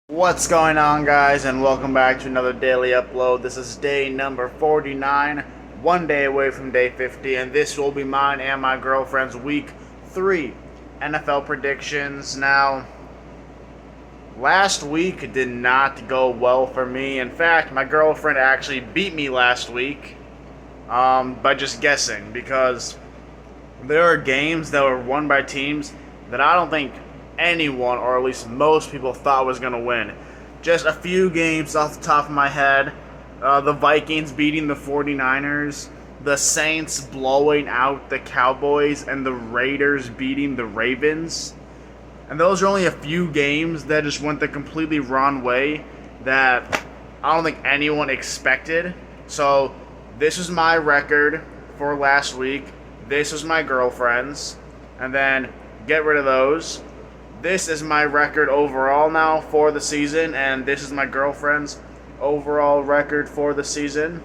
What's going on, guys, and welcome back to another daily upload. This is day number 49, one day away from day 50, and this will be mine and my girlfriend's week 3 NFL predictions. Now, last week did not go well for me. In fact, my girlfriend actually beat me last week by just guessing, because there are games that were won by teams that I don't think anyone, or at least most people, thought was going to win. Just a few games off the top of my head. The Vikings beating the 49ers, the Saints blowing out the Cowboys, and the Raiders beating the Ravens. And those are only a few games that just went the completely wrong way that I don't think anyone expected. So this is my record for last week. This is my girlfriend's. And then get rid of those. This is my record overall now for the season, and this is my girlfriend's overall record for the season.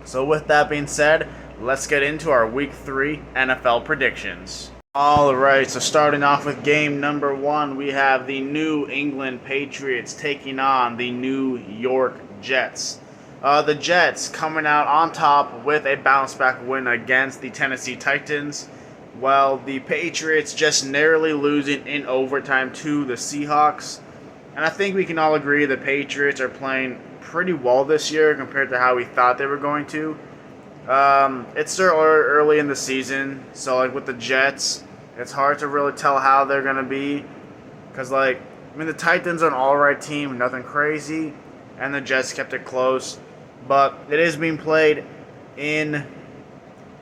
So with that being said, let's get into our Week 3 NFL predictions. Alright, so starting off with game number 1, we have the New England Patriots taking on the New York Jets. The Jets coming out on top with a bounce-back win against the Tennessee Titans, while the Patriots just narrowly losing in overtime to the Seahawks. And I think we can all agree the Patriots are playing pretty well this year compared to how we thought they were going to. It's still early in the season, so like with the Jets, it's hard to really tell how they're going to be. Because the Titans are an alright team, nothing crazy, and the Jets kept it close. But it is being played in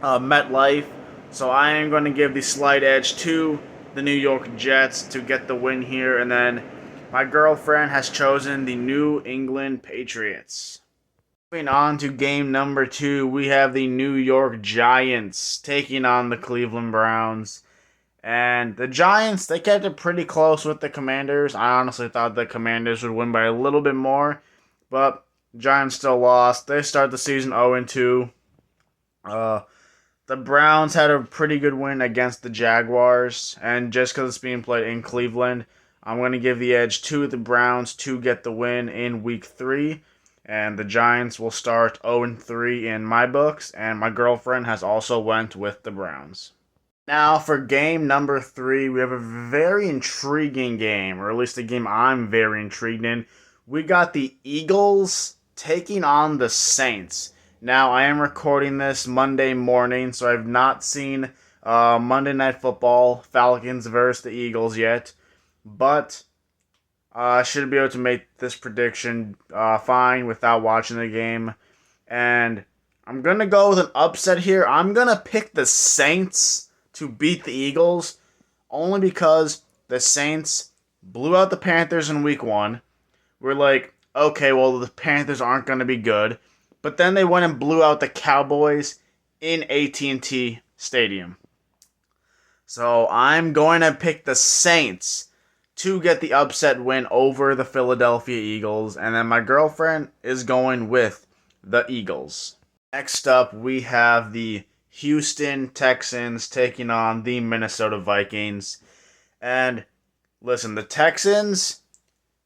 MetLife. So I am going to give the slight edge to the New York Jets to get the win here. And then my girlfriend has chosen the New England Patriots. Moving on to game number 2, we have the New York Giants taking on the Cleveland Browns. And the Giants, they kept it pretty close with the Commanders. I honestly thought the Commanders would win by a little bit more. But Giants still lost. They start the season 0-2. The Browns had a pretty good win against the Jaguars, and just because it's being played in Cleveland, I'm going to give the edge to the Browns to get the win in Week 3, and the Giants will start 0-3 in my books, and my girlfriend has also went with the Browns. Now for game number 3, we have a very intriguing game, or at least a game I'm very intrigued in. We got the Eagles taking on the Saints. Now, I am recording this Monday morning, so I've not seen Monday Night Football, Falcons versus the Eagles yet. But I should be able to make this prediction fine without watching the game. And I'm going to go with an upset here. I'm going to pick the Saints to beat the Eagles, only because the Saints blew out the Panthers in Week 1. We're like, okay, well, the Panthers aren't going to be good. But then they went and blew out the Cowboys in AT&T Stadium. So I'm going to pick the Saints to get the upset win over the Philadelphia Eagles. And then my girlfriend is going with the Eagles. Next up, we have the Houston Texans taking on the Minnesota Vikings. And listen, the Texans,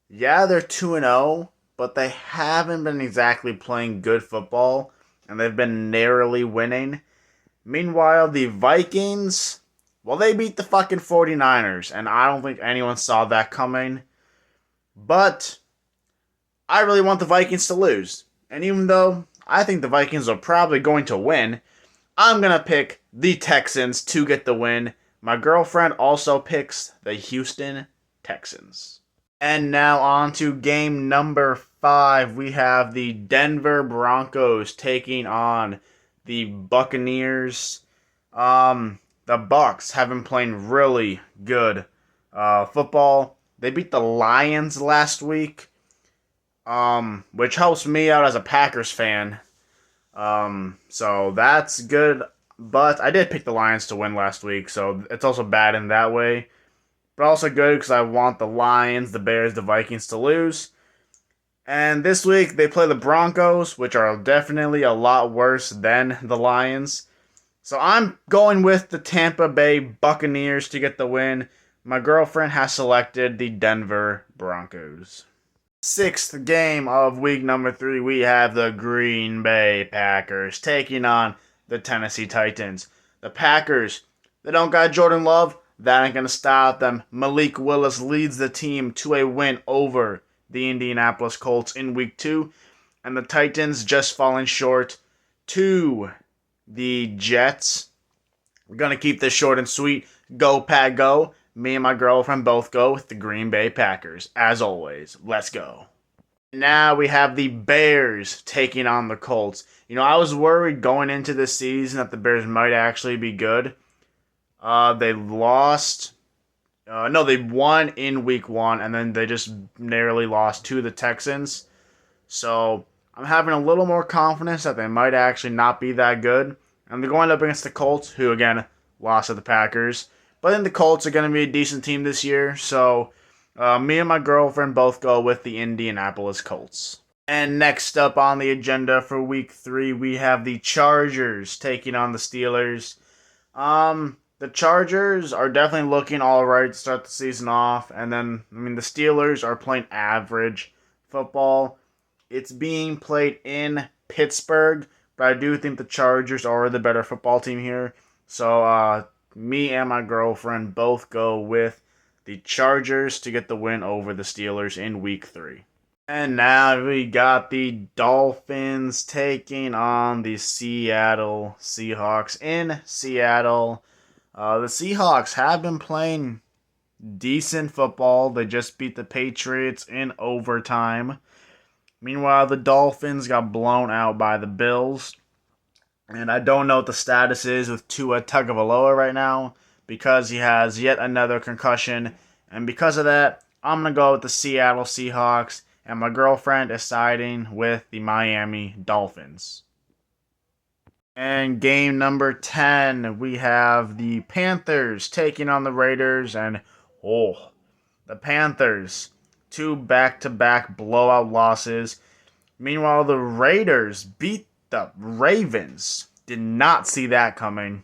yeah, they're 2-0. But they haven't been exactly playing good football, and they've been narrowly winning. Meanwhile, the Vikings, well, they beat the fucking 49ers, and I don't think anyone saw that coming. But I really want the Vikings to lose. And even though I think the Vikings are probably going to win, I'm going to pick the Texans to get the win. My girlfriend also picks the Houston Texans. And now on to game number 5. We have the Denver Broncos taking on the Buccaneers. The Bucs have been playing really good football. They beat the Lions last week, which helps me out as a Packers fan. So that's good. But I did pick the Lions to win last week, so it's also bad in that way. But also good because I want the Lions, the Bears, the Vikings to lose. And this week they play the Broncos, which are definitely a lot worse than the Lions. So I'm going with the Tampa Bay Buccaneers to get the win. My girlfriend has selected the Denver Broncos. Sixth game of week number 3, we have the Green Bay Packers taking on the Tennessee Titans. The Packers, they don't got Jordan Love. That ain't going to stop them. Malik Willis leads the team to a win over the Indianapolis Colts in week 2. And the Titans just falling short to the Jets. We're going to keep this short and sweet. Go, Pack, go. Me and my girlfriend both go with the Green Bay Packers. As always, let's go. Now we have the Bears taking on the Colts. I was worried going into this season that the Bears might actually be good. They lost. No, they won in week 1, and then they just narrowly lost to the Texans. So I'm having a little more confidence that they might actually not be that good. And they're going up against the Colts, who, again, lost to the Packers. But then the Colts are going to be a decent team this year. So me and my girlfriend both go with the Indianapolis Colts. And next up on the agenda for week 3, we have the Chargers taking on the Steelers. The Chargers are definitely looking all right to start the season off. And then, the Steelers are playing average football. It's being played in Pittsburgh, but I do think the Chargers are the better football team here. So, me and my girlfriend both go with the Chargers to get the win over the Steelers in week 3. And now we got the Dolphins taking on the Seattle Seahawks in Seattle. The Seahawks have been playing decent football. They just beat the Patriots in overtime. Meanwhile, the Dolphins got blown out by the Bills. And I don't know what the status is with Tua Tagovailoa right now because he has yet another concussion. And because of that, I'm going to go with the Seattle Seahawks. And my girlfriend is siding with the Miami Dolphins. And game number 10, we have the Panthers taking on the Raiders. And, the Panthers, 2 back-to-back blowout losses. Meanwhile, the Raiders beat the Ravens. Did not see that coming.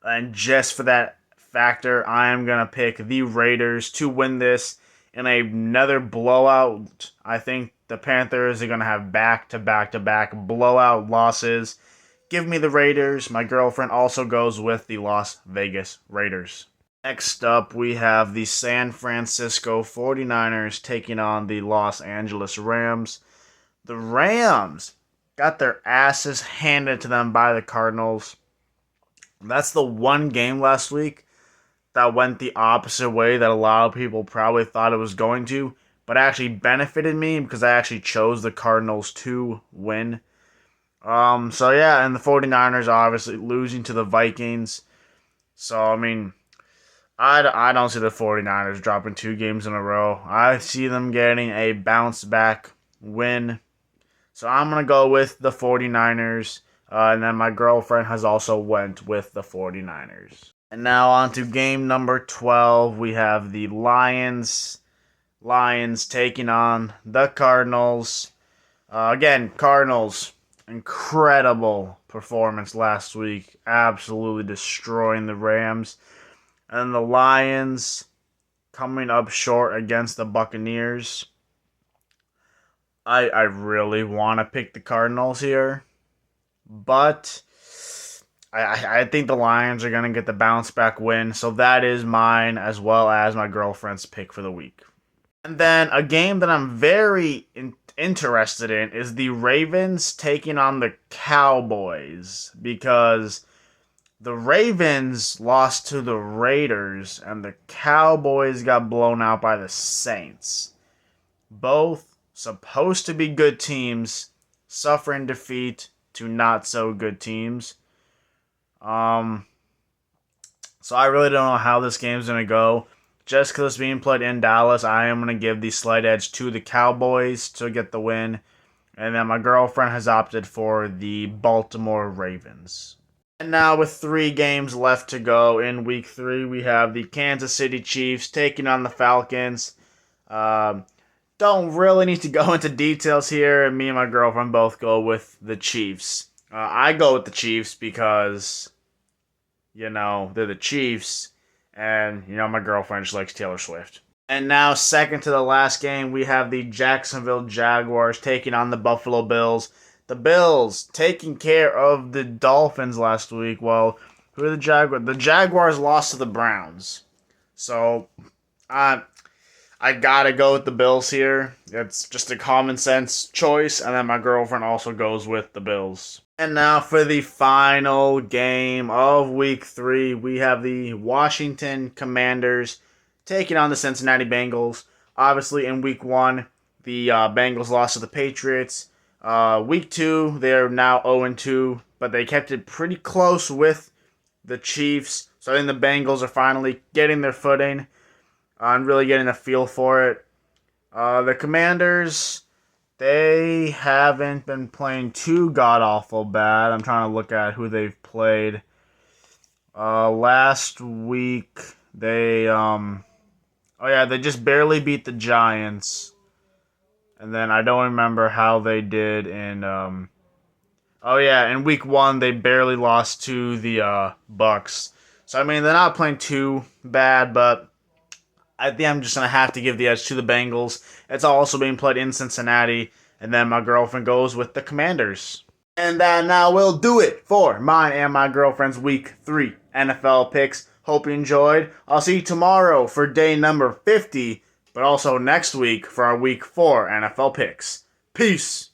And just for that factor, I am going to pick the Raiders to win this in another blowout. I think the Panthers are going to have back-to-back blowout losses. Give me the Raiders. My girlfriend also goes with the Las Vegas Raiders. Next up, we have the San Francisco 49ers taking on the Los Angeles Rams. The Rams got their asses handed to them by the Cardinals. That's the one game last week that went the opposite way that a lot of people probably thought it was going to, but actually benefited me because I actually chose the Cardinals to win. And the 49ers obviously losing to the Vikings. So, I don't see the 49ers dropping 2 games in a row. I see them getting a bounce-back win. So I'm going to go with the 49ers. And then my girlfriend has also went with the 49ers. And now on to game number 12. We have the Lions. Lions taking on the Cardinals. Again, Cardinals, incredible performance last week. Absolutely destroying the Rams. And the Lions coming up short against the Buccaneers. I really want to pick the Cardinals here. But I think the Lions are going to get the bounce back win. So that is mine as well as my girlfriend's pick for the week. And then a game that I'm very interested in is the Ravens taking on the Cowboys. Because the Ravens lost to the Raiders and the Cowboys got blown out by the Saints. Both supposed to be good teams, suffering defeat to not so good teams. So I really don't know how this game's going to go. Just because it's being played in Dallas, I am going to give the slight edge to the Cowboys to get the win. And then my girlfriend has opted for the Baltimore Ravens. And now with 3 games left to go in week 3, we have the Kansas City Chiefs taking on the Falcons. Don't really need to go into details here. Me and my girlfriend both go with the Chiefs. I go with the Chiefs because, they're the Chiefs. And, my girlfriend just likes Taylor Swift. And now, second to the last game, we have the Jacksonville Jaguars taking on the Buffalo Bills. The Bills taking care of the Dolphins last week. Well, who are the Jaguars? The Jaguars lost to the Browns. So, I gotta go with the Bills here. It's just a common sense choice, and then my girlfriend also goes with the Bills. And now for the final game of Week 3, we have the Washington Commanders taking on the Cincinnati Bengals. Obviously, in Week 1, the Bengals lost to the Patriots. Week 2, they're now 0-2, but they kept it pretty close with the Chiefs. So I think the Bengals are finally getting their footing and really getting a feel for it. The Commanders, they haven't been playing too god-awful bad. I'm trying to look at who they've played. Last week, they just barely beat the Giants. And then I don't remember how they did in... in Week 1, they barely lost to the Bucks. So, I mean, they're not playing too bad, but I think I'm just going to have to give the edge to the Bengals. It's also being played in Cincinnati, and then my girlfriend goes with the Commanders. And that now will do it for mine and my girlfriend's Week 3 NFL picks. Hope you enjoyed. I'll see you tomorrow for day number 50, but also next week for our Week 4 NFL picks. Peace!